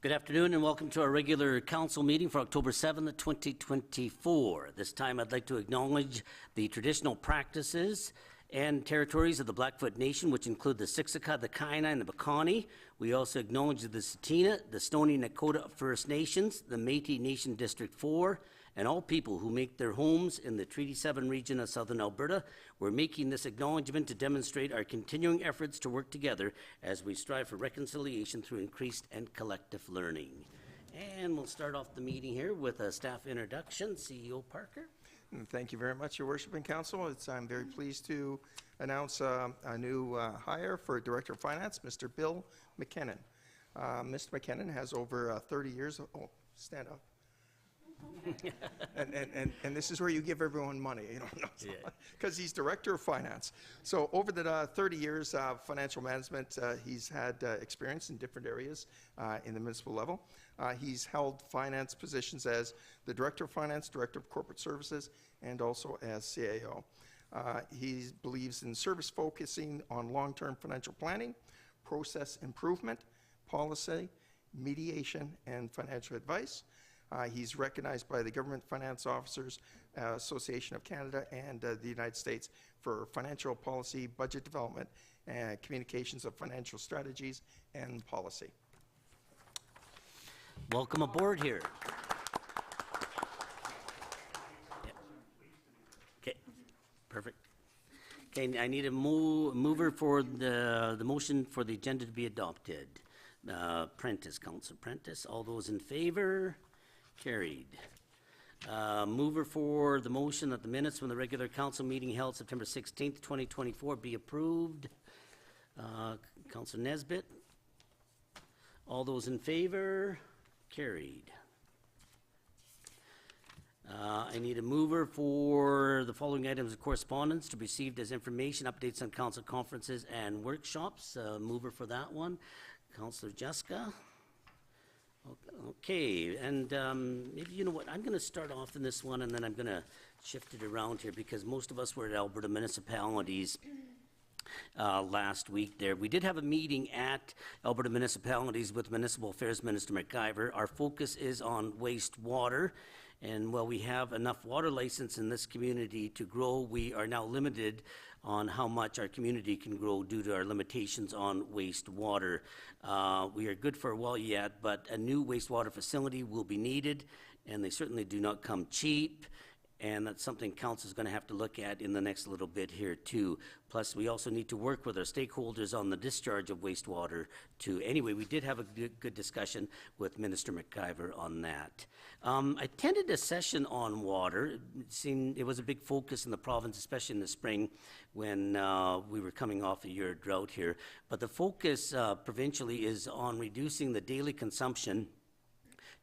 Good afternoon and welcome to our regular council meeting for October 7th, 2024. This time I'd like to acknowledge the traditional practices and territories of the Blackfoot Nation, which include the Siksika, the Kainai, and the Piikani. We also acknowledge the Tsuut'ina, the Stoney Nakoda First Nations, the Métis Nation District 4, and all people who make their homes in the Treaty 7 region of southern Alberta. We're making this acknowledgement to demonstrate our continuing efforts to work together as we strive for reconciliation through increased and collective learning. And we'll start off the meeting here with a staff introduction. CEO Parker. Thank you very much, Your Worship and Council. I'm very pleased to announce a new hire for Director of Finance, Mr. Bill McKinnon. Mr. McKinnon has over 30 years. Oh, stand up. and this is where you give everyone money, you know, because he's Director of Finance. So over the 30 years of financial management, he's had experience in different areas in the municipal level. He's held finance positions as the Director of Finance, Director of Corporate Services, and also as CAO. He believes in service focusing on long-term financial planning, process improvement, policy, mediation, and financial advice. He's recognized by the Government Finance Officers Association of Canada and the United States for financial policy, budget development, and communications of financial strategies and policy. Welcome aboard here. Okay, perfect. Okay, I need a mover for the motion for the agenda to be adopted. Prentice, Councillor Prentice. All those in favor? Carried. Mover for the motion that the minutes from the regular council meeting held September 16th, 2024 be approved. Councillor Nesbitt. All those in favor? Carried. I need a mover for the following items of correspondence to be received as information, updates on council conferences and workshops. Mover for that one. Councillor Jessica. Okay, and maybe you know what, I'm going to start off in this one and then I'm going to shift it around here because most of us were at Alberta Municipalities last week there. We did have a meeting at Alberta Municipalities with Municipal Affairs Minister McIver. Our focus is on wastewater, and while we have enough water license in this community to grow, we are now limited on how much our community can grow due to our limitations on wastewater. We are good for a while yet, but a new wastewater facility will be needed, and they certainly do not come cheap. And that's something council is going to have to look at in the next little bit here too. Plus, we also need to work with our stakeholders on the discharge of wastewater too. Anyway, we did have a good discussion with Minister McIver on that. I attended a session on water. It was a big focus in the province, especially in the spring when we were coming off a year of drought here. But the focus provincially is on reducing the daily consumption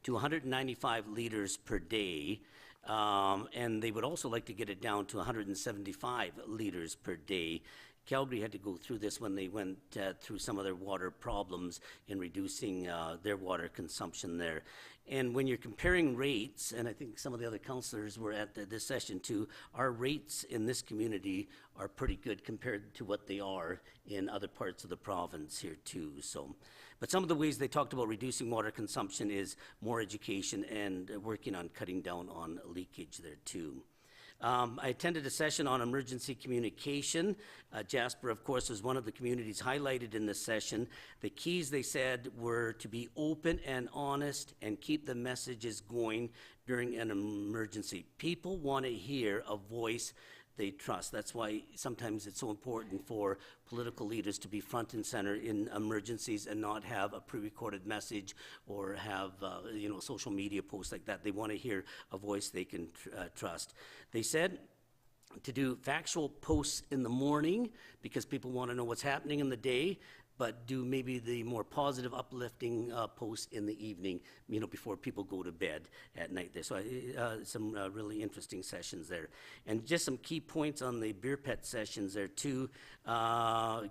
to 195 liters per day. And they would also like to get it down to 175 liters per day. Calgary had to go through this when they went through some of their water problems in reducing their water consumption there. And when you're comparing rates, and I think some of the other councillors were at this session too, our rates in this community are pretty good compared to what they are in other parts of the province here too. So, but some of the ways they talked about reducing water consumption is more education and working on cutting down on leakage there too. I attended a session on emergency communication. Jasper, of course, was one of the communities highlighted in this session. The keys, they said, were to be open and honest and keep the messages going during an emergency. People want to hear a voice they trust. That's why sometimes it's so important for political leaders to be front and center in emergencies and not have a pre-recorded message or have social media posts like that. They want to hear a voice they can trust. They said to do factual posts in the morning because people want to know what's happening in the day, but do maybe the more positive, uplifting posts in the evening, before people go to bed at night there. So some really interesting sessions there. And just some key points on the beer pet sessions there too.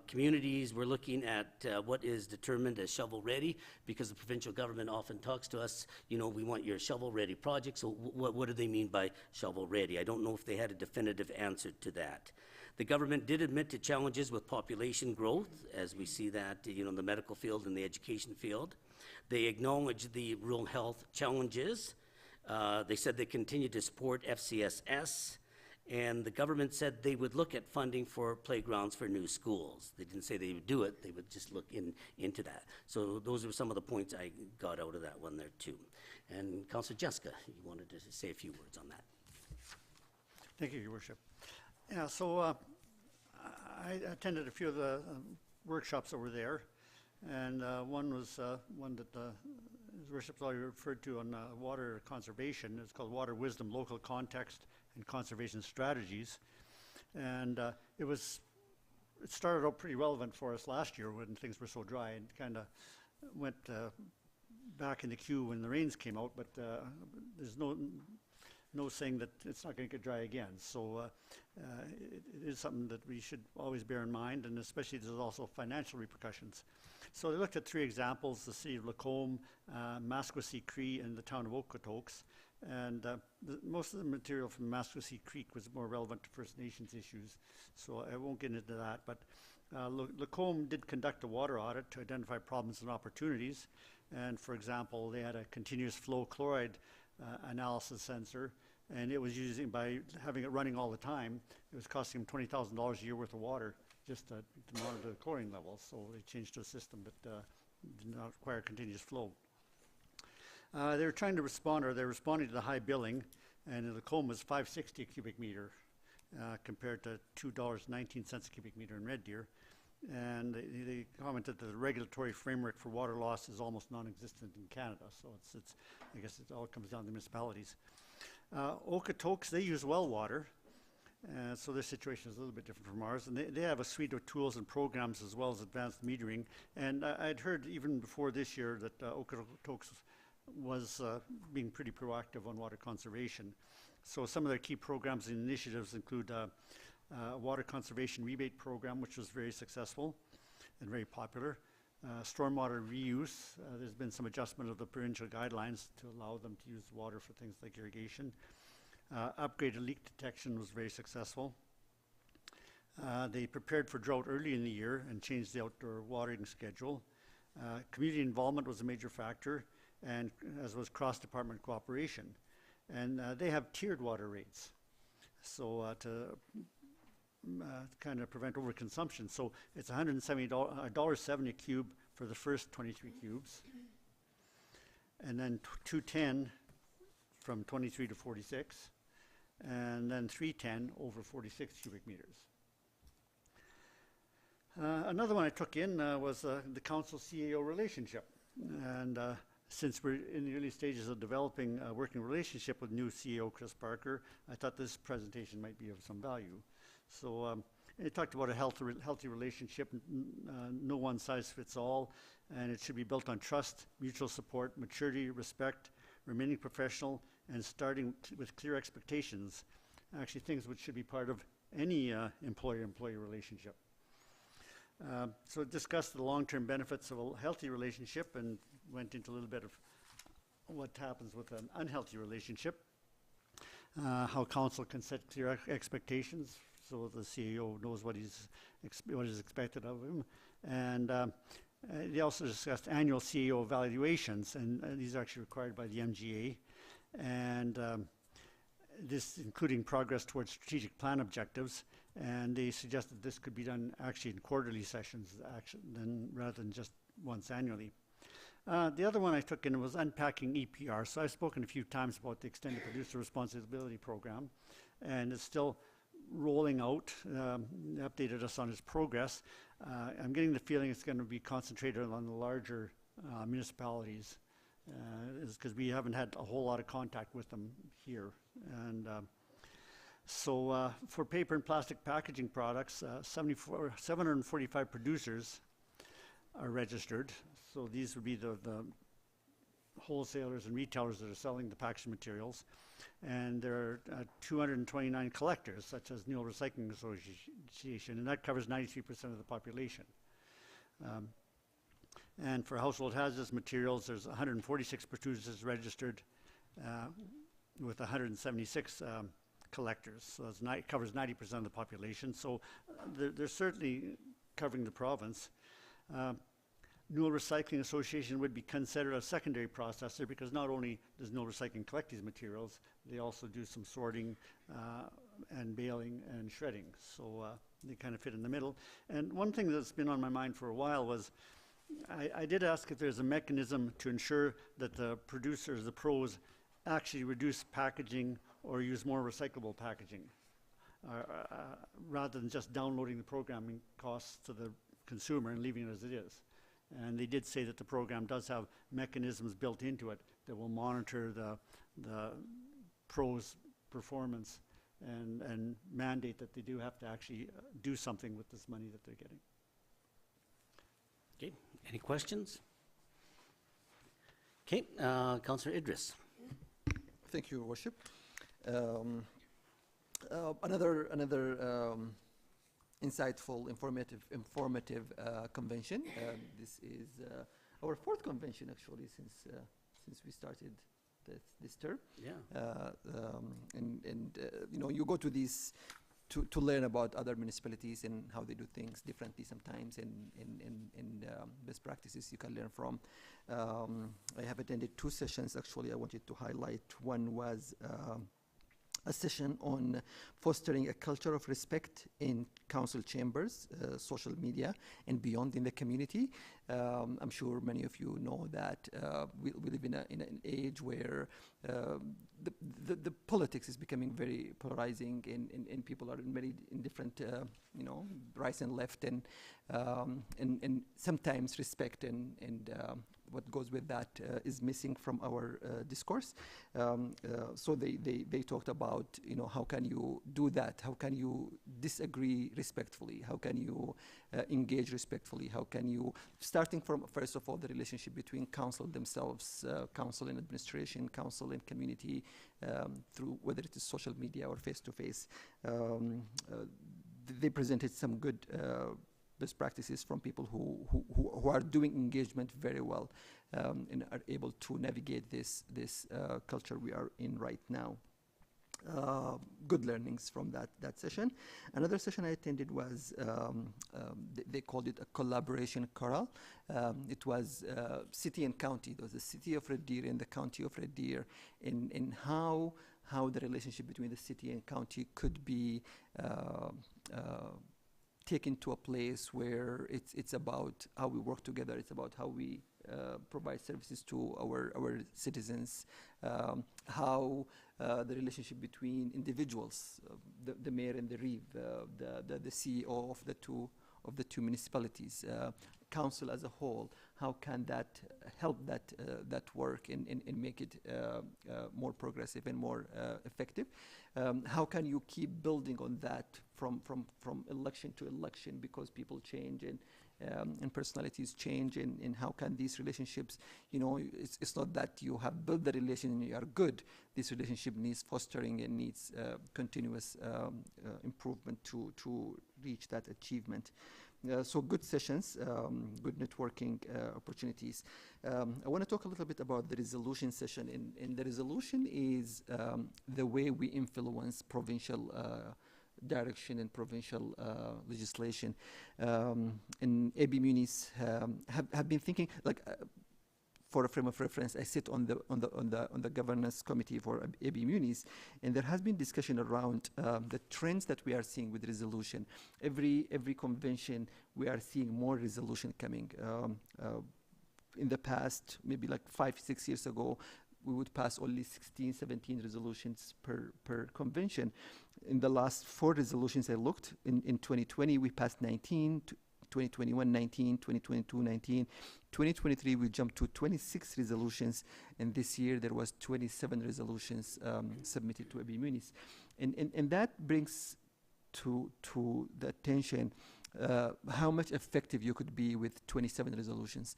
Communities, we're looking at what is determined as shovel ready, because the provincial government often talks to us, we want your shovel ready project. So what do they mean by shovel ready? I don't know if they had a definitive answer to that. The government did admit to challenges with population growth, as we see that, the medical field and the education field. They acknowledged the rural health challenges. They said they continue to support FCSS, and the government said they would look at funding for playgrounds for new schools. They didn't say they would do it, they would just look into that. So those are some of the points I got out of that one there too. And Councillor Jessica, you wanted to say a few words on that. Thank you, Your Worship. Yeah, so I attended a few of the workshops over there, and one was one that His Worship's already referred to on water conservation. It's called Water Wisdom, Local Context and Conservation Strategies. And it started out pretty relevant for us last year when things were so dry, and kind of went back in the queue when the rains came out, but there's no saying that it's not going to get dry again. So it is something that we should always bear in mind, and especially there's also financial repercussions. So they looked at 3 examples: the city of Lacombe, Maskwacis Cree, and the town of Okotoks. And most of the material from Maskwacis Creek was more relevant to First Nations issues, so I won't get into that. But Lacombe did conduct a water audit to identify problems and opportunities. And for example, they had a continuous flow chloride analysis sensor, and it was using, by having it running all the time, it was costing them $20,000 a year worth of water just to monitor the chlorine levels. So they changed to a system that did not require continuous flow. They were trying to respond, or they're responding to the high billing, and the Lacombe was $5.60 a cubic meter compared to $2.19 a cubic meter in Red Deer. And they commented that the regulatory framework for water loss is almost non-existent in Canada. So I guess it all comes down to municipalities. Okotoks, they use well water, so their situation is a little bit different from ours. And they have a suite of tools and programs as well as advanced metering. And I'd heard even before this year that Okotoks was being pretty proactive on water conservation. So some of their key programs and initiatives include water conservation rebate program, which was very successful and very popular. Stormwater reuse, there's been some adjustment of the provincial guidelines to allow them to use water for things like irrigation. Upgraded leak detection was very successful. They prepared for drought early in the year and changed the outdoor watering schedule. Community involvement was a major factor, and as was cross-department cooperation. And they have tiered water rates, so to kind of prevent overconsumption. So it's $170 a cube for the first 23 cubes, and then $2.10 from 23 to 46, and then $3.10 over 46 cubic meters. Another one I took in was the council-CAO relationship. And since we're in the early stages of developing a working relationship with new CEO Chris Parker, I thought this presentation might be of some value. So it talked about a healthy relationship, no one size fits all, and it should be built on trust, mutual support, maturity, respect, remaining professional, and starting with clear expectations. Actually, things which should be part of any employer-employee relationship. So it discussed the long-term benefits of a healthy relationship and went into a little bit of what happens with an unhealthy relationship, how council can set clear expectations so the CEO knows what is expected of him. And they also discussed annual CEO evaluations, and these are actually required by the MGA. And this including progress towards strategic plan objectives, and they suggested this could be done actually in quarterly sessions rather than just once annually. The other one I took in was unpacking EPR. So I've spoken a few times about the Extended Producer Responsibility Program, and it's still rolling out. They updated us on its progress. I'm getting the feeling it's going to be concentrated on the larger municipalities, because we haven't had a whole lot of contact with them here. And so for paper and plastic packaging products, 745 producers are registered. So these would be the wholesalers and retailers that are selling the packaging materials. And there are 229 collectors, such as Neil Recycling Association, and that covers 93% of the population. And for household hazardous materials, there's 146 producers registered with 176 collectors. So it covers 90% of the population. So they're certainly covering the province. Newell Recycling Association would be considered a secondary processor because not only does Newell Recycling collect these materials, they also do some sorting and baling and shredding. So they kind of fit in the middle. And one thing that's been on my mind for a while was I did ask if there's a mechanism to ensure that the producers, the pros, actually reduce packaging or use more recyclable packaging rather than just downloading the programming costs to the consumer and leaving it as it is. And they did say that the program does have mechanisms built into it that will monitor the pros' performance and mandate that they do have to actually do something with this money that they're getting. Okay, any questions? Okay, Councillor Idris. Thank you, Your Worship. Another insightful, informative convention. This is our fourth convention, actually, since we started this term. Yeah. You know, you go to these to learn about other municipalities and how they do things differently sometimes, and best practices you can learn from. I have attended 2 sessions, actually. I wanted to highlight. One was a session on fostering a culture of respect in council chambers, social media, and beyond in the community. I'm sure many of you know that we live in an age where the politics is becoming very polarizing, and people are in different, you know, right and left, and sometimes respect and what goes with that is missing from our discourse. So they talked about, you know, how can you do that? How can you disagree respectfully? How can you engage respectfully? How can you, starting from, first of all, the relationship between council themselves, council and administration, council and community, through whether it is social media or face-to-face. They presented some good best practices from people who are doing engagement very well, and are able to navigate this culture we are in right now. Good learnings from that session. Another session I attended was, they called it a collaboration chorale. It was city and county. There was the city of Red Deer and the county of Red Deer, in how the relationship between the city and county could be taken to a place where it's about how we work together. It's about how we provide services to our citizens, how the relationship between individuals, the mayor and the reeve, the CEO of the two municipalities, council as a whole, how can that help that work and make it more progressive and more effective? How can you keep building on that from election to election, because people change and personalities change, and how can these relationships, you know, it's not that you have built the relation and you are good. This relationship needs fostering and needs continuous improvement to reach that achievement. So good sessions, good networking opportunities. I want to talk a little bit about the resolution session, and the resolution is the way we influence provincial direction and provincial legislation. And AB Munis have been thinking, like, for a frame of reference, I sit on the governance committee for AB Munis, and there has been discussion around the trends that we are seeing with resolution. Every convention, we are seeing more resolution coming. In the past, maybe like 5-6 years ago, we would pass only 16, 17 resolutions per convention. In the last 4 resolutions I looked, in 2020 we passed 19, 2021 19, 2022 19, 2023 we jumped to 26 resolutions, and this year there was 27 resolutions submitted to AB Munis. And that brings to the attention how much effective you could be with 27 resolutions,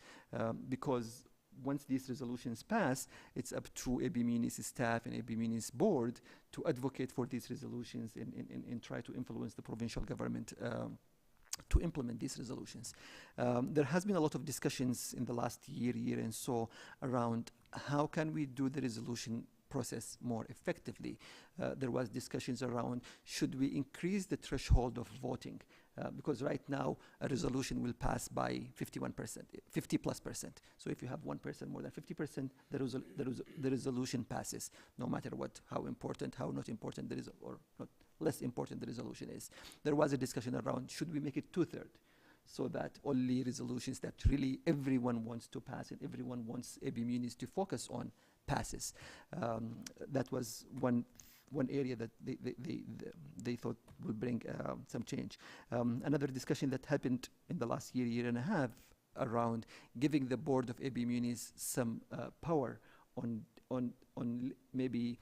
because once these resolutions pass, it's up to AB Munis staff and AB Munis board to advocate for these resolutions and try to influence the provincial government to implement these resolutions. There has been a lot of discussions in the last year and so around how can we do the resolution process more effectively. There was discussions around, should we increase the threshold of voting? Because right now a resolution will pass by 51%, 50+%. So if you have one person more than 50%, the resolution passes, no matter how important, how not important there is, or not less important the resolution is. There was a discussion around, should we make it 2/3? So that only resolutions that really everyone wants to pass and everyone wants AB Munis to focus on passes. That was one area that they thought will bring some change. Another discussion that happened in the last year and a half around giving the board of AB Munis some power on maybe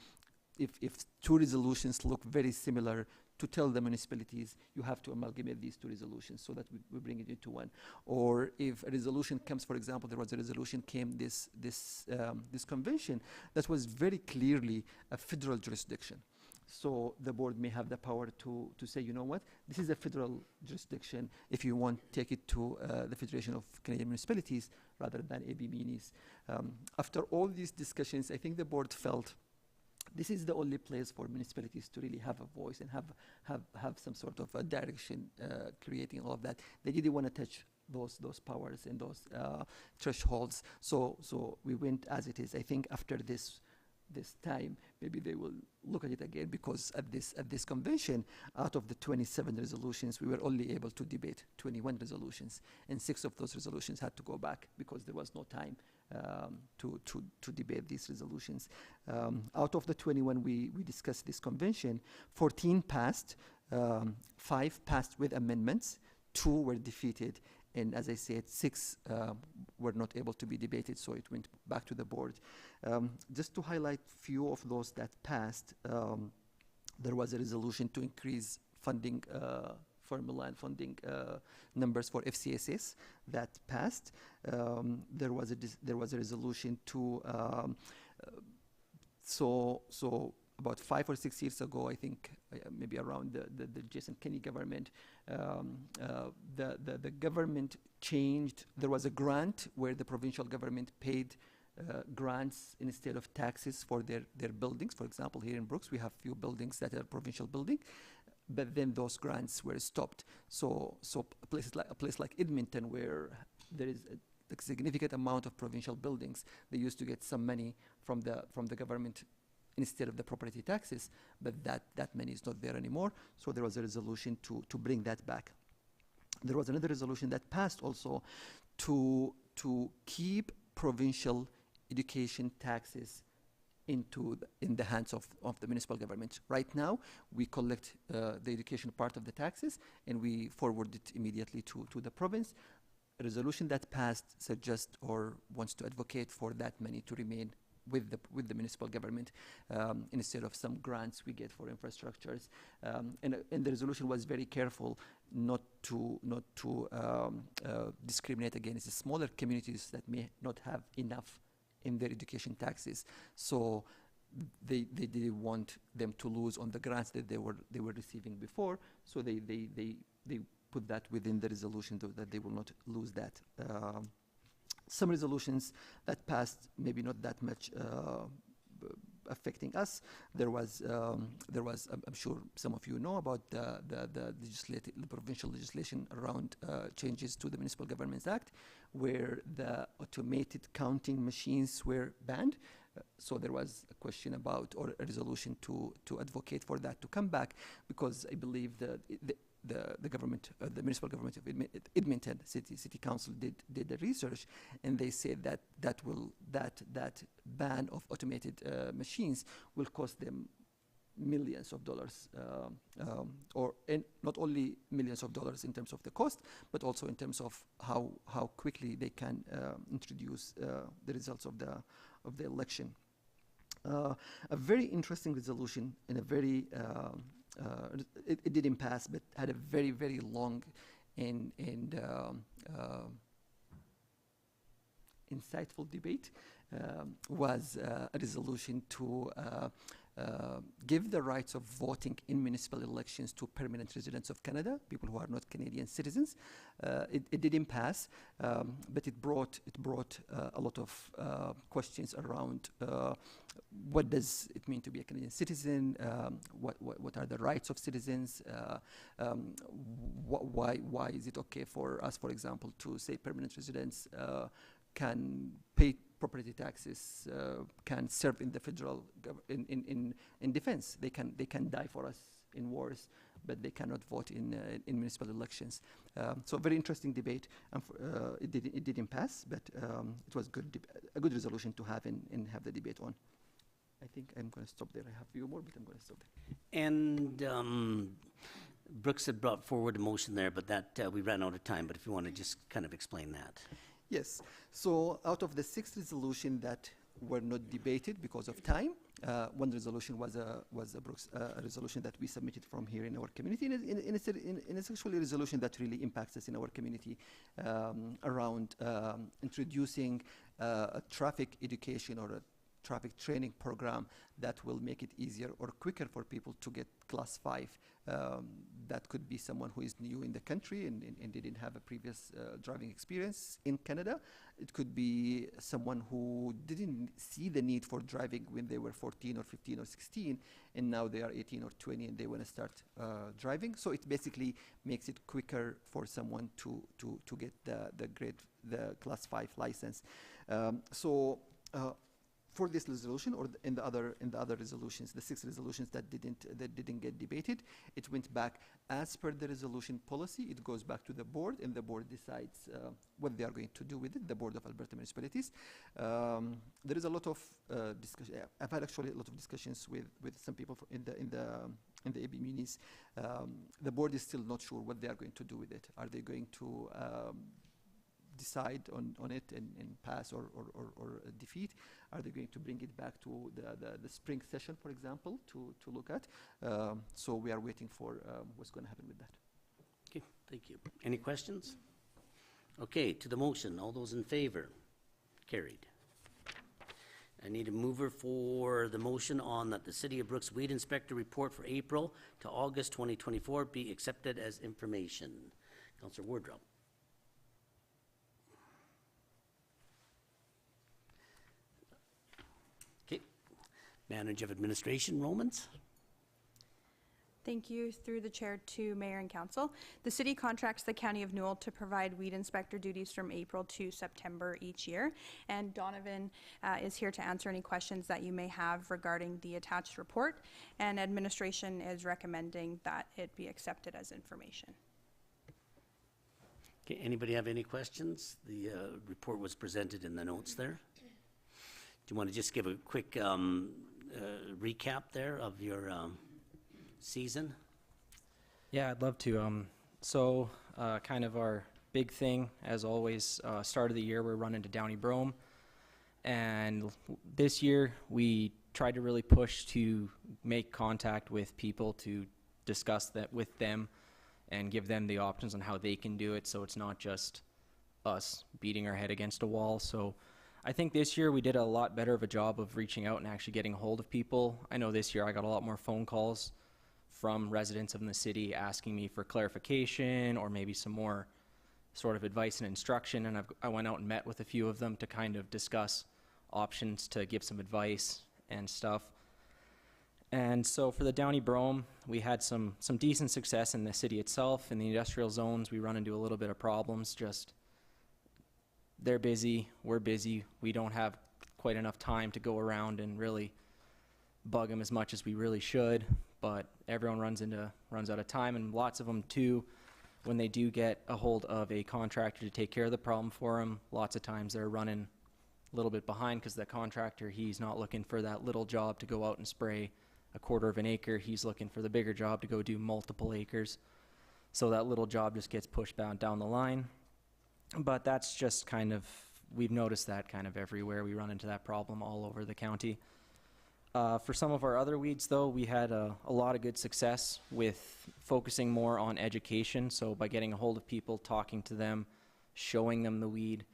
if two resolutions look very similar, to tell the municipalities, you have to amalgamate these two resolutions so that we bring it into one. Or if a resolution comes, for example, there was a resolution came this convention that was very clearly a federal jurisdiction. So the board may have the power to say, you know what, this is a federal jurisdiction. If you want, take it to the Federation of Canadian Municipalities rather than AB Munis. After all these discussions, I think the board felt this is the only place for municipalities to really have a voice and have some sort of a direction, creating all of that. They didn't want to touch those powers and those thresholds. So we went as it is. I think after this time, maybe they will look at it again, because at this convention, out of the 27 resolutions, we were only able to debate 21 resolutions, and 6 of those resolutions had to go back because there was no time to debate these resolutions. Out of the 21 we discussed this convention, 14 passed, 5 passed with amendments, 2 were defeated, and as I said, 6 were not able to be debated, so it went back to the board. Just to highlight few of those that passed, there was a resolution to increase funding formula and funding numbers for FCSS that passed. There was a resolution to so about 5 or 6 years ago, I think, maybe around the Jason Kenney government, the government changed. There was a grant where the provincial government paid grants instead of taxes for their buildings. For example, here in Brooks, we have few buildings that are provincial building, but then those grants were stopped. So a place like Edmonton, where there is a significant amount of provincial buildings, they used to get some money from the government instead of the property taxes, but that money is not there anymore. So there was a resolution to bring that back. There was another resolution that passed also to keep provincial education taxes in the hands of the municipal government. Right now, we collect the education part of the taxes and we forward it immediately to the province. A resolution that passed suggests or wants to advocate for that money to remain with the municipal government instead of some grants we get for infrastructures. And the resolution was very careful not to discriminate against the smaller communities that may not have enough in their education taxes. So they didn't want them to lose on the grants that they were receiving before. So they put that within the resolution that they will not lose that. Some resolutions that passed, maybe not that much affecting us. There was, I'm sure some of you know about the provincial legislation around changes to the Municipal Governments Act, where the automated counting machines were banned. So there was a question about, or a resolution to advocate for that to come back, because I believe the government, the municipal government of Edmonton City Council did the research, and they said that ban of automated machines will cost them millions of dollars, and not only millions of dollars in terms of the cost, but also in terms of how quickly they can introduce the results of the election. A very interesting resolution and a very it didn't pass, but had a very, very long and insightful debate, was a resolution to give the rights of voting in municipal elections to permanent residents of Canada, people who are not Canadian citizens. It didn't pass, but it brought a lot of questions around what does it mean to be a Canadian citizen, what are the rights of citizens, why is it okay for us, for example, to say permanent residents can pay property taxes, can serve in the federal in defense. They can die for us in wars, but they cannot vote in municipal elections. So very interesting debate. It didn't pass, but it was a good resolution to have and have the debate on. I think I'm going to stop there. I have a few more, but I'm going to stop there. And Brooks had brought forward a motion there, but that we ran out of time. But if you want to just kind of explain that. Yes. So out of the 6 resolutions that were not debated because of time, one resolution was a Brooks resolution that we submitted from here in our community, and it's actually a resolution that really impacts us in our community around introducing a traffic education or a traffic training program that will make it easier or quicker for people to get Class 5. That could be someone who is new in the country and didn't have a previous driving experience in Canada. It could be someone who didn't see the need for driving when they were 14 or 15 or 16, and now they are 18 or 20 and they want to start driving. So it basically makes it quicker for someone to get the Class 5 license. For this resolution, or in the other resolutions, the 6 resolutions that didn't get debated, it went back as per the resolution policy. It goes back to the board, and the board decides what they are going to do with it. The Board of Alberta Municipalities. There is a lot of discussion. I've had actually a lot of discussions with some people in the AB Munis. The board is still not sure what they are going to do with it. Are they going to decide on it and pass or defeat? Are they going to bring it back to the spring session, for example, to look at? So we are waiting for what's going to happen with that. Okay, thank you. Any questions? Okay, to the motion, all those in favor? Carried. I need a mover for the motion on that the City of Brooks Weed Inspector report for April to August 2024 be accepted as information. Councillor Wardrop. Manager of Administration, Romans. Thank you. Through the chair to Mayor and Council. The city contracts the County of Newell to provide weed inspector duties from April to September each year. And Donovan is here to answer any questions that you may have regarding the attached report. And administration is recommending that it be accepted as information. Okay, anybody have any questions? The report was presented in the notes there. Do you want to just give a quick recap there of your season? Yeah, I'd love to. So kind of our big thing, as always, start of the year, we're running to Downey Brome. And this year, we tried to really push to make contact with people to discuss that with them and give them the options on how they can do it, so it's not just us beating our head against a wall. So I think this year we did a lot better of a job of reaching out and actually getting a hold of people. I know this year I got a lot more phone calls from residents of the city asking me for clarification or maybe some more sort of advice and instruction, and I went out and met with a few of them to kind of discuss options to give some advice and stuff. And so for the Downey Brome, we had some decent success in the city itself. In the industrial zones, we run into a little bit of problems, just they're busy, we're busy, we don't have quite enough time to go around and really bug them as much as we really should, but everyone runs out of time, and lots of them too, when they do get a hold of a contractor to take care of the problem for them, lots of times they're running a little bit behind because the contractor, he's not looking for that little job to go out and spray a quarter of an acre, he's looking for the bigger job to go do multiple acres. So that little job just gets pushed down the line. But that's just kind of, we've noticed that kind of everywhere. We run into that problem all over the county. For some of our other weeds, though, we had a lot of good success with focusing more on education. So by getting a hold of people, talking to them, showing them the weed.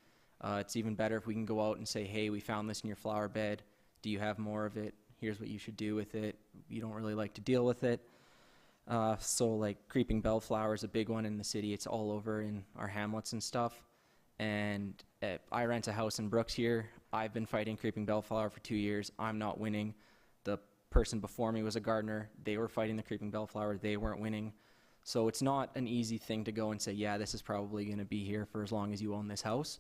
It's even better if we can go out and say, hey, we found this in your flower bed. Do you have more of it? here's what you should do with it. You don't really like to deal with it. So like creeping bellflower is a big one in the city. It's all over in our hamlets and stuff. And I rent a house in Brooks here. I've been fighting creeping bellflower for 2 years. I'm not winning. The person before me was a gardener. They were fighting the creeping bellflower. They weren't winning. So it's not an easy thing to go and say, yeah, this is probably going to be here for as long as you own this house.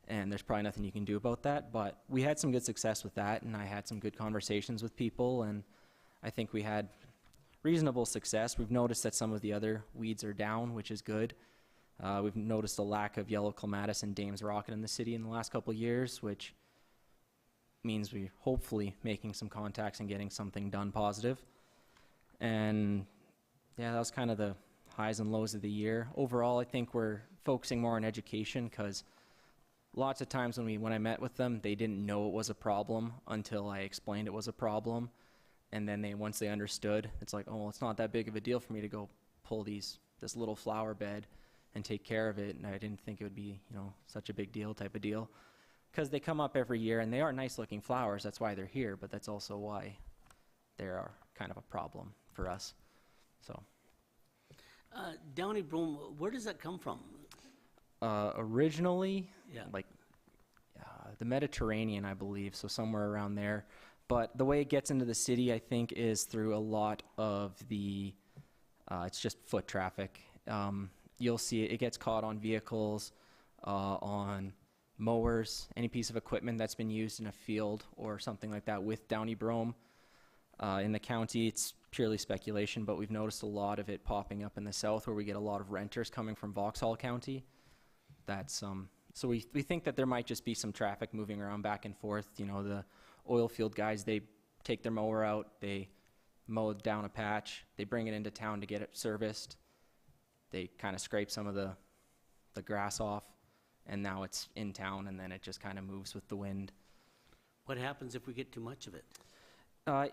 And there's probably nothing you can do about that. But we had some good success with that, and I had some good conversations with people, and I think we had reasonable success. We've noticed that some of the other weeds are down, which is good. We've noticed a lack of yellow clematis and Dame's Rocket in the city in the last couple of years, which means we're hopefully making some contacts and getting something done positive. And yeah, that was kind of the highs and lows of the year. Overall, I think we're focusing more on education, because lots of times when I met with them, they didn't know it was a problem until I explained it was a problem. And then once they understood, it's like, oh, well, it's not that big of a deal for me to go pull this little flower bed and take care of it. And I didn't think it would be, such a big deal type of deal. Because they come up every year, and they are nice looking flowers. That's why they're here, but that's also why they are kind of a problem for us. So Downey Brome, where does that come from? originally, Yeah. like the Mediterranean, I believe, so somewhere around there. But the way it gets into the city, I think, is through a lot of the, it's just foot traffic. You'll see it gets caught on vehicles, on mowers, any piece of equipment that's been used in a field or something like that with Downey Brome. In the county, it's purely speculation, but we've noticed a lot of it popping up in the south, where we get a lot of renters coming from Vauxhall County. That's so we think that there might just be some traffic moving around back and forth. The oil field guys, they take their mower out, they mow down a patch, they bring it into town to get it serviced. They kind of scrape some of the grass off, and now it's in town, and then it just kind of moves with the wind. What happens if we get too much of it?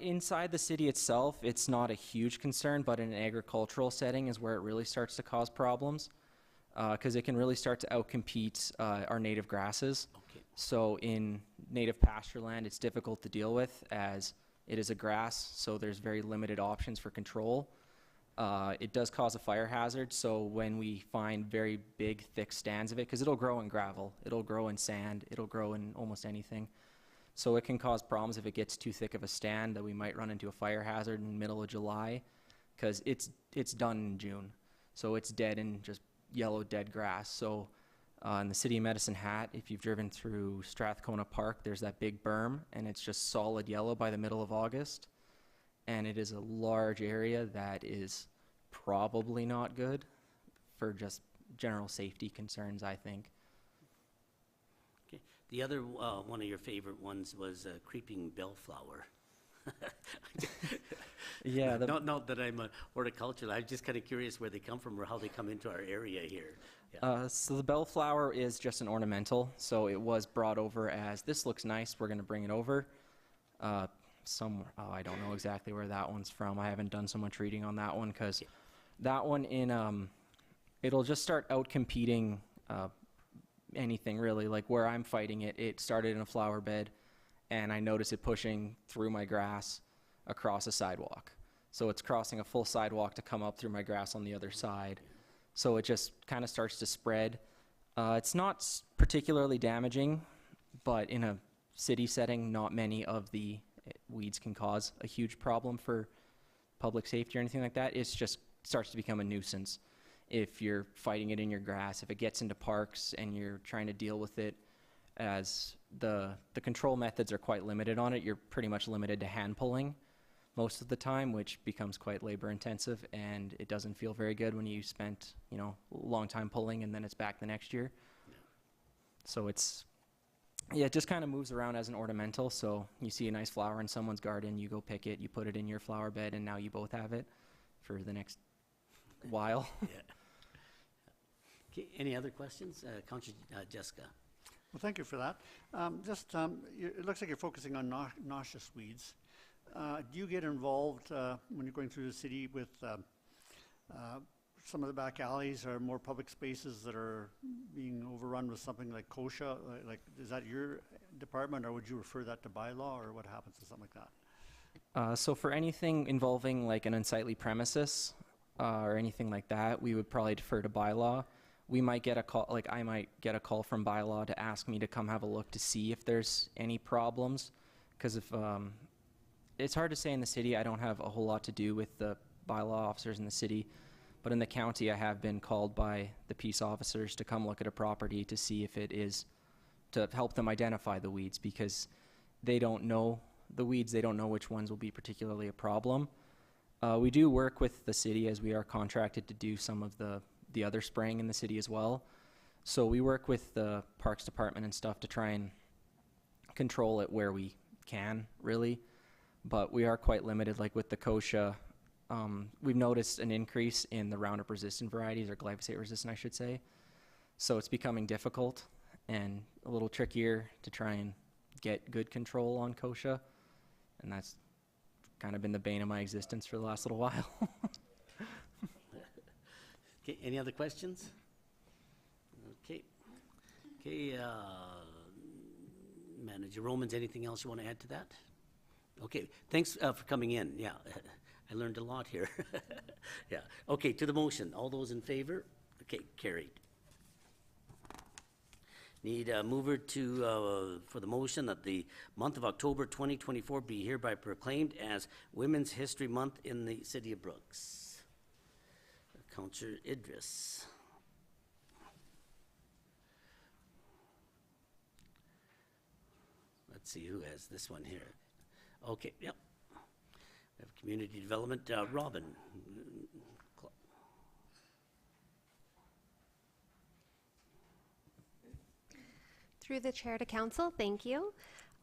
Inside the city itself, it's not a huge concern, but in an agricultural setting is where it really starts to cause problems, because it can really start to outcompete our native grasses. Okay. So in native pasture land, it's difficult to deal with, as it is a grass, so there's very limited options for control. It does cause a fire hazard, so when we find very big, thick stands of it, because it'll grow in gravel, it'll grow in sand, it'll grow in almost anything. So it can cause problems if it gets too thick of a stand, that we might run into a fire hazard in the middle of July, because it's done in June. So it's dead in just yellow dead grass. So in the city of Medicine Hat, if you've driven through Strathcona Park, there's that big berm, and it's just solid yellow by the middle of August. And it is a large area that is probably not good for just general safety concerns, I think. Okay. The other one of your favorite ones was creeping bellflower. Yeah, Not that I'm a horticulturalist. I'm just kind of curious where they come from or how they come into our area here. Yeah. so the bellflower is just an ornamental. So it was brought over as, this looks nice, we're going to bring it over. Somewhere, I don't know exactly where that one's from. I haven't done so much reading on that one, because that one it'll just start out competing anything really. Like where I'm fighting it, it started in a flower bed, and I noticed it pushing through my grass across a sidewalk. So it's crossing a full sidewalk to come up through my grass on the other side. So it just kind of starts to spread. It's not particularly damaging, but in a city setting, not many of the weeds can cause a huge problem for public safety or anything like that. It just starts to become a nuisance if you're fighting it in your grass. If it gets into parks and you're trying to deal with it, as the control methods are quite limited on it, you're pretty much limited to hand pulling most of the time, which becomes quite labor intensive, and it doesn't feel very good when you spent a long time pulling and then it's back the next year. Yeah. So it just kind of moves around as an ornamental. So you see a nice flower in someone's garden, you go pick it, you put it in your flower bed, and now you both have it for the next while. Yeah. Okay. Any other questions? Councillor Jessica. Well, thank you for that. It looks like you're focusing on noxious weeds. Do you get involved when you're going through the city with some of the back alleys or more public spaces that are being overrun with something like kochia? Like, is that your department, or would you refer that to bylaw, or what happens to something like that? So for anything involving like an unsightly premises or anything like that, we would probably defer to bylaw. We might get a call, like I might get a call from bylaw to ask me to come have a look to see if there's any problems. Because if it's hard to say in the city, I don't have a whole lot to do with the bylaw officers in the city. But in the county, I have been called by the peace officers to come look at a property to see if it is, to help them identify the weeds, because they don't know the weeds, they don't know which ones will be particularly a problem. We do work with the city as we are contracted to do some of the other spraying in the city as well. So we work with the Parks Department and stuff to try and control it where we can, really. But we are quite limited, like with the kochia. We've noticed an increase in the Roundup resistant varieties, or glyphosate resistant, I should say. So it's becoming difficult and a little trickier to try and get good control on kochia. And that's kind of been the bane of my existence for the last little while. Okay, any other questions? Okay. Okay, Manager Romans, anything else you want to add to that? Okay, thanks for coming in. Yeah, I learned a lot here. Yeah, okay, to the motion. All those in favor? Okay, carried. Need a mover to, for the motion that the month of October 2024 be hereby proclaimed as Women's History Month in the City of Brooks. Councillor Idris. Let's see who has this one here. Okay, yep. We have Community Development, Robin. Through the chair to council, thank you.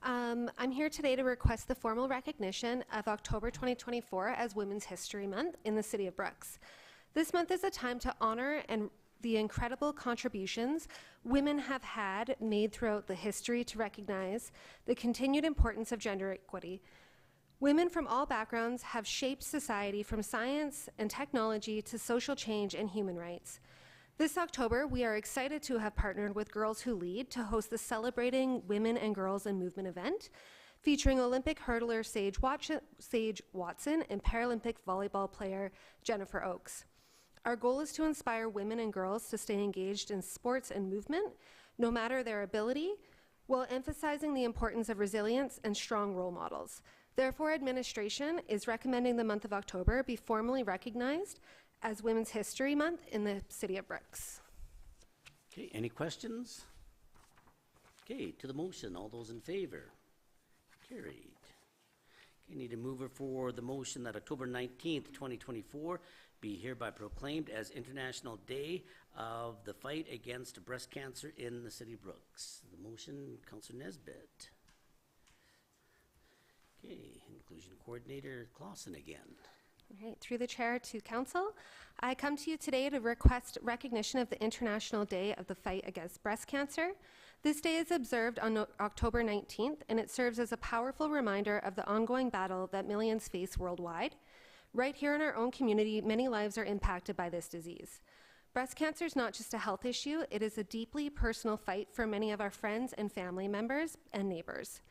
I'm here today to request the formal recognition of October 2024 as Women's History Month in the City of Brooks. This month is a time to honor and the incredible contributions women have had made throughout the history to recognize the continued importance of gender equity. Women from all backgrounds have shaped society from science and technology to social change and human rights. This October, we are excited to have partnered with Girls Who Lead to host the Celebrating Women and Girls in Movement event, featuring Olympic hurdler Sage Watson and Paralympic volleyball player Jennifer Oakes. Our goal is to inspire women and girls to stay engaged in sports and movement, no matter their ability, while emphasizing the importance of resilience and strong role models. Therefore, administration is recommending the month of October be formally recognized as Women's History Month in the City of Brooks. Okay, any questions? Okay, to the motion, all those in favor? Carried. Okay, need a mover for the motion that October 19th, 2024 be hereby proclaimed as International Day of the Fight Against Breast Cancer in the City of Brooks. The motion, Councillor Nesbitt. Okay, Inclusion Coordinator Clausen again. All right, through the chair to council, I come to you today to request recognition of the International Day of the Fight Against Breast Cancer. This day is observed on October 19th, and it serves as a powerful reminder of the ongoing battle that millions face worldwide. Right here in our own community, many lives are impacted by this disease. Breast cancer is not just a health issue, it is a deeply personal fight for many of our friends and family members and neighbors.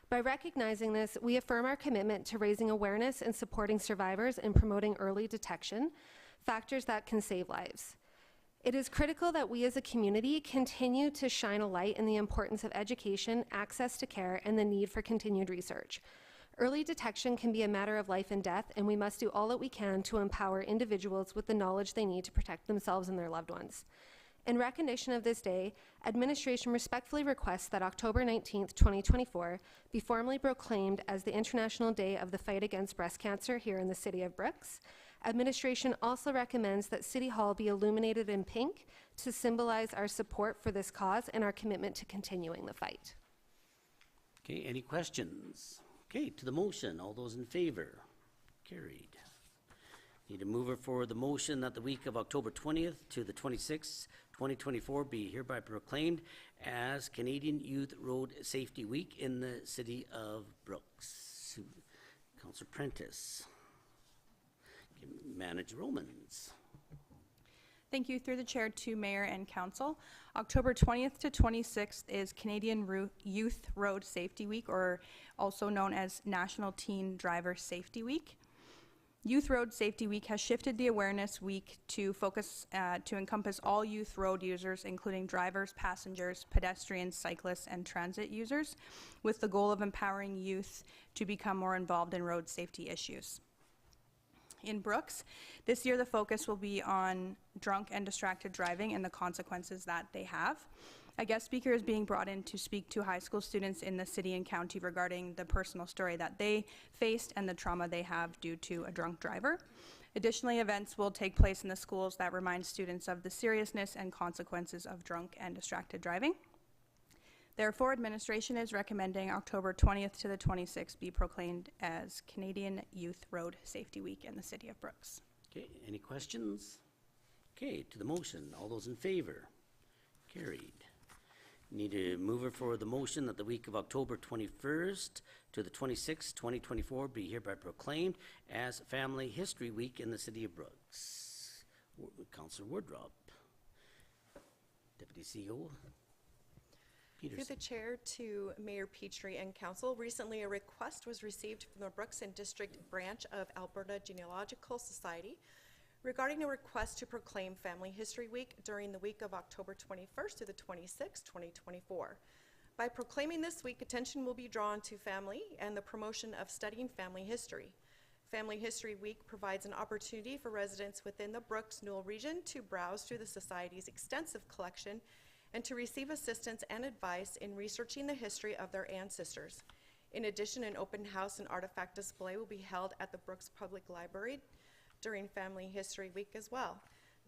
By recognizing this, we affirm our commitment to raising awareness and supporting survivors and promoting early detection, factors that can save lives. It is critical that we as a community continue to shine a light in the importance of education, access to care, and the need for continued research. Early detection can be a matter of life and death, and we must do all that we can to empower individuals with the knowledge they need to protect themselves and their loved ones. In recognition of this day, administration respectfully requests that October 19th, 2024 be formally proclaimed as the International Day of the Fight Against Breast Cancer here in the City of Brooks. Administration also recommends that City Hall be illuminated in pink to symbolize our support for this cause and our commitment to continuing the fight. Okay, any questions? Okay, to the motion, all those in favor? Carried. Need a mover for the motion that the week of October 20th to the 26th, 2024 be hereby proclaimed as Canadian Youth Road Safety Week in the City of Brooks. Councillor Prentice. Manager Romans. Thank you. Through the chair to mayor and council. October 20th to 26th is Canadian Youth Road Safety Week, or also known as National Teen Driver Safety Week. Youth Road Safety Week has shifted the awareness week to focus to encompass all youth road users, including drivers, passengers, pedestrians, cyclists, and transit users, with the goal of empowering youth to become more involved in road safety issues. In Brooks, this year the focus will be on drunk and distracted driving and the consequences that they have. A guest speaker is being brought in to speak to high school students in the city and county regarding the personal story that they faced and the trauma they have due to a drunk driver. Additionally, events will take place in the schools that remind students of the seriousness and consequences of drunk and distracted driving. Therefore, administration is recommending October 20th to the 26th be proclaimed as Canadian Youth Road Safety Week in the city of Brooks. Okay, any questions? Okay, to the motion, all those in favor? Carried. Need a mover for the motion that the week of October 21st to the 26th, 2024 be hereby proclaimed as Family History Week in the city of Brooks. Councillor Wardrop. Deputy CEO. Through Peterson. the chair to Mayor Petrie and council, recently a request was received from the Brooks and District branch of Alberta Genealogical Society regarding a request to proclaim Family History Week during the week of October 21st to the 26th, 2024. By proclaiming this week, attention will be drawn to family and the promotion of studying family history. Family History Week provides an opportunity for residents within the Brooks-Newell region to browse through the Society's extensive collection and to receive assistance and advice in researching the history of their ancestors. In addition, an open house and artifact display will be held at the Brooks Public Library during Family History Week as well.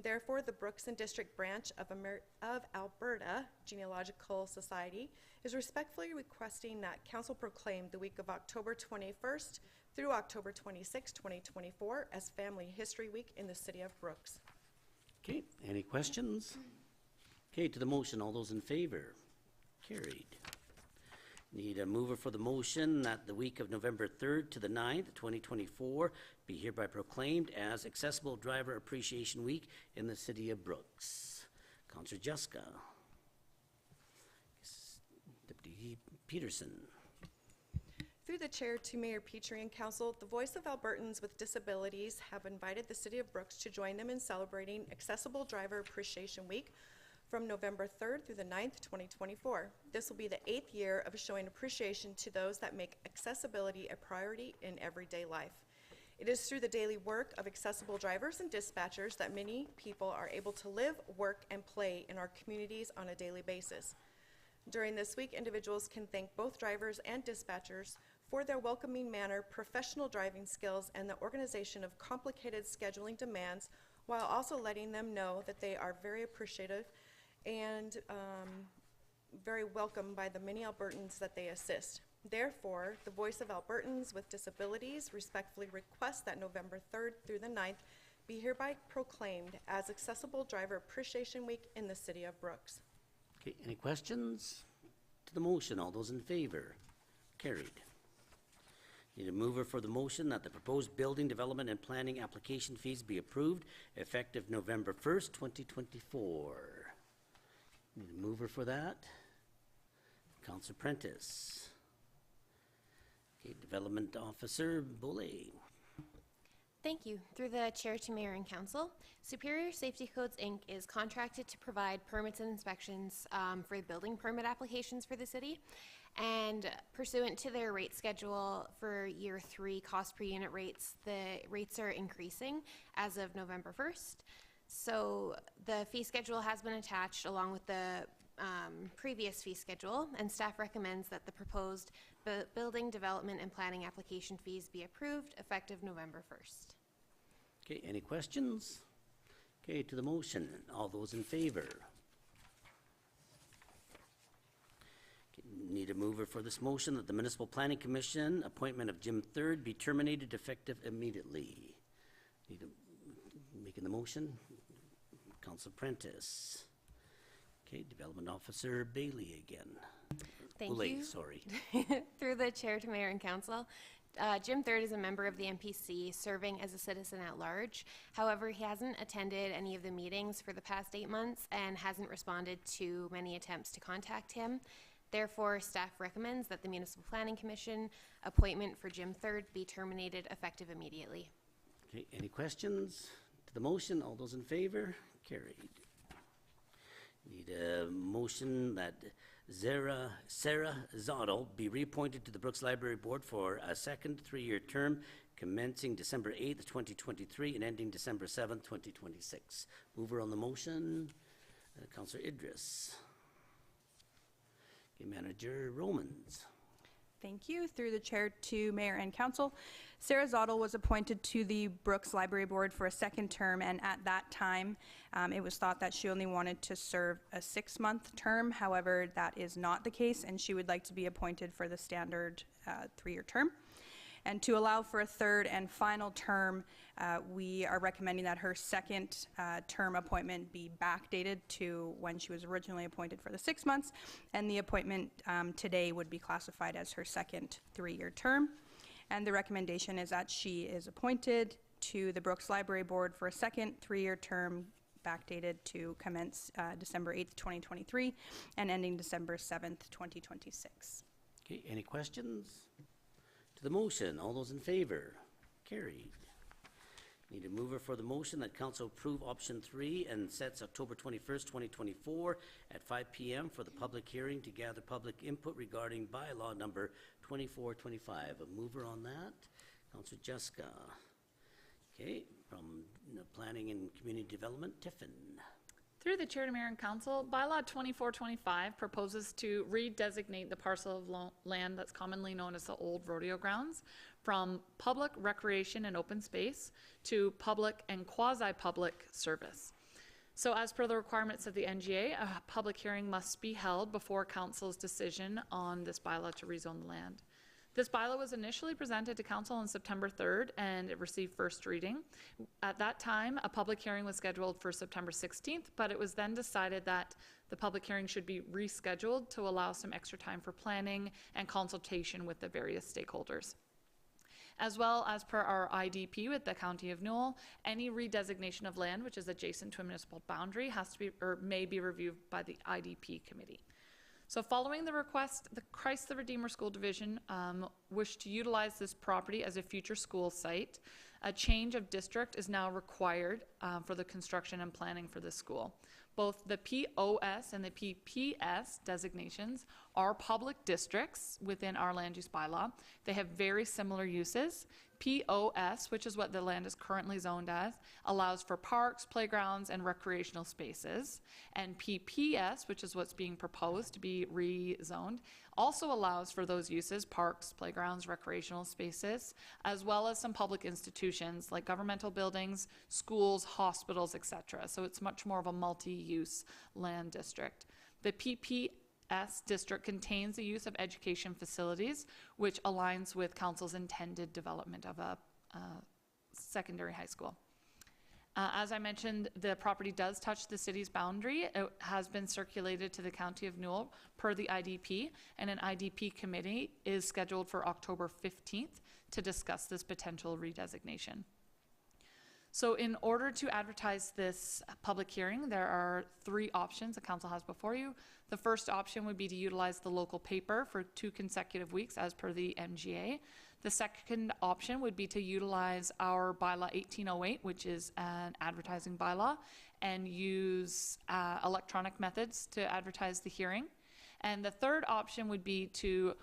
Therefore, the Brooks and District branch of Alberta Genealogical Society is respectfully requesting that council proclaim the week of October 21st through October 26, 2024 as Family History Week in the city of Brooks. Okay, any questions? Okay, to the motion, all those in favor? Carried. Need a mover for the motion that the week of November 3rd to the 9th, 2024 be hereby proclaimed as Accessible Driver Appreciation Week in the city of Brooks. Councillor Juska. Deputy Peterson. Through the chair to Mayor Petrie and council, the Voice of Albertans with Disabilities have invited the city of Brooks to join them in celebrating Accessible Driver Appreciation Week from November 3rd through the 9th, 2024. This will be the 8th year of showing appreciation to those that make accessibility a priority in everyday life. It is through the daily work of accessible drivers and dispatchers that many people are able to live, work, and play in our communities on a daily basis. During this week, individuals can thank both drivers and dispatchers for their welcoming manner, professional driving skills, and the organization of complicated scheduling demands, while also letting them know that they are very appreciative and very welcome by the many Albertans that they assist. Therefore, the Voice of Albertans with Disabilities respectfully requests that November 3rd through the 9th be hereby proclaimed as Accessible Driver Appreciation Week in the city of Brooks. Okay, any questions? To the motion, all those in favor? Carried. Need a mover for the motion that the proposed building development and planning application fees be approved effective November 1st, 2024. Need a mover for that? Councillor Prentice. Okay, Development Officer Boulay. Thank you. Through the chair to mayor and council, Superior Safety Codes, Inc. is contracted to provide permits and inspections for building permit applications for the city. And pursuant to their rate schedule for year 3 cost per unit rates, the rates are increasing as of November 1st. So the fee schedule has been attached along with the previous fee schedule, and staff recommends that the proposed building development and planning application fees be approved effective November 1st. Okay, any questions? Okay, to the motion, all those in favor? Okay, need a mover for this motion that the Municipal Planning Commission appointment of Jim Third be terminated effective immediately. Need a, making the motion? Council Prentice. Okay, Development Officer Bailey again. Thank Boulay, you. sorry. Through the chair to mayor and council, Jim Third is a member of the MPC, serving as a citizen at large. However, he hasn't attended any of the meetings for the past 8 months and hasn't responded to many attempts to contact him. Therefore, staff recommends that the Municipal Planning Commission appointment for Jim Third be terminated effective immediately. Okay, any questions to the motion? All those in favor? Carried. Need a motion that Sarah Zotto be reappointed to the Brooks Library Board for a second 3-year term commencing December 8th, 2023 and ending December 7th, 2026. Mover on the motion, Councillor Idris. Okay, Manager Romans. Thank you. Through the chair to mayor and council, Sarah Zottel was appointed to the Brooks Library Board for a second term, and at that time, it was thought that she only wanted to serve a 6-month term. However, that is not the case, and she would like to be appointed for the standard 3-year term. And to allow for a third and final term, we are recommending that her second term appointment be backdated to when she was originally appointed for the 6 months, and the appointment today would be classified as her second 3-year term. And the recommendation is that she is appointed to the Brooks Library Board for a second 3-year term backdated to commence December 8th, 2023 and ending December 7th, 2026. Okay, any questions to the motion? All those in favor? Carried. Need a mover for the motion that council approve option 3 and sets October 21st, 2024 at 5 p.m. for the public hearing to gather public input regarding bylaw number 2425. A mover on that, Councillor Jessica. Okay, from Planning and Community Development, Tiffin. Through the chair to mayor and council, bylaw 2425 proposes to redesignate the parcel of land that's commonly known as the old rodeo grounds from public recreation and open space to public and quasi-public service. So as per the requirements of the NGA, a public hearing must be held before council's decision on this bylaw to rezone the land. This bylaw was initially presented to council on September 3rd and it received first reading. At that time, a public hearing was scheduled for September 16th, but it was then decided that the public hearing should be rescheduled to allow some extra time for planning and consultation with the various stakeholders. As well as per our IDP with the County of Newell, any redesignation of land which is adjacent to a municipal boundary has to be or may be reviewed by the IDP committee. So following the request, the Christ the Redeemer School Division wished to utilize this property as a future school site. A change of district is now required for the construction and planning for this school. Both the POS and the PPS designations are public districts within our land use bylaw. They have very similar uses. POS, which is what the land is currently zoned as, allows for parks, playgrounds, and recreational spaces. And PPS, which is what's being proposed to be rezoned, also allows for those uses, parks, playgrounds, recreational spaces, as well as some public institutions like governmental buildings, schools, hospitals, etc. So it's much more of a multi-use land district. The PPS district contains the use of education facilities, which aligns with council's intended development of a secondary high school. As I mentioned, the property does touch the city's boundary. It has been circulated to the County of Newell per the IDP, and an IDP committee is scheduled for October 15th to discuss this potential redesignation. So in order to advertise this public hearing, there are 3 options the council has before you. The first option would be to utilize the local paper for 2 consecutive weeks as per the MGA. The second option would be to utilize our bylaw 1808, which is an advertising bylaw, and use electronic methods to advertise the hearing. And the third option would be to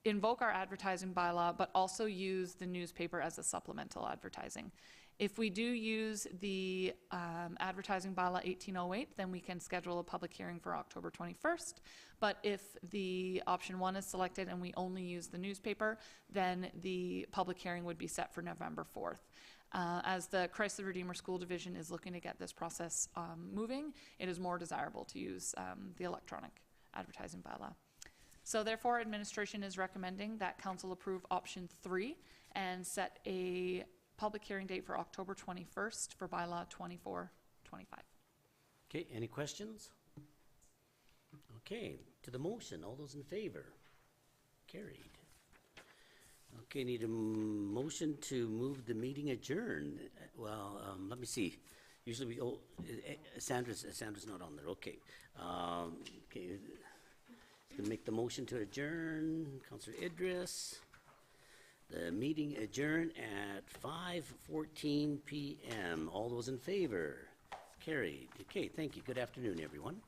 invoke our advertising bylaw, but also use the newspaper as a supplemental advertising. If we do use the advertising bylaw 1808, then we can schedule a public hearing for October 21st. But if the option 1 is selected and we only use the newspaper, then the public hearing would be set for November 4th. As the Christ the Redeemer School Division is looking to get this process moving, it is more desirable to use the electronic advertising bylaw. So therefore, administration is recommending that council approve option 3 and set a public hearing date for October 21st for bylaw 2425. Okay, any questions? Okay, to the motion, all those in favor? Carried. Okay. Okay, need a motion to move the meeting adjourned. Well, let me see. Usually we, Sandra's not on there, okay. Okay, gonna make the motion to adjourn, Councillor Idris. The meeting adjourned at 5:14 PM. All those in favor? Carried. Okay, thank you. Good afternoon, everyone.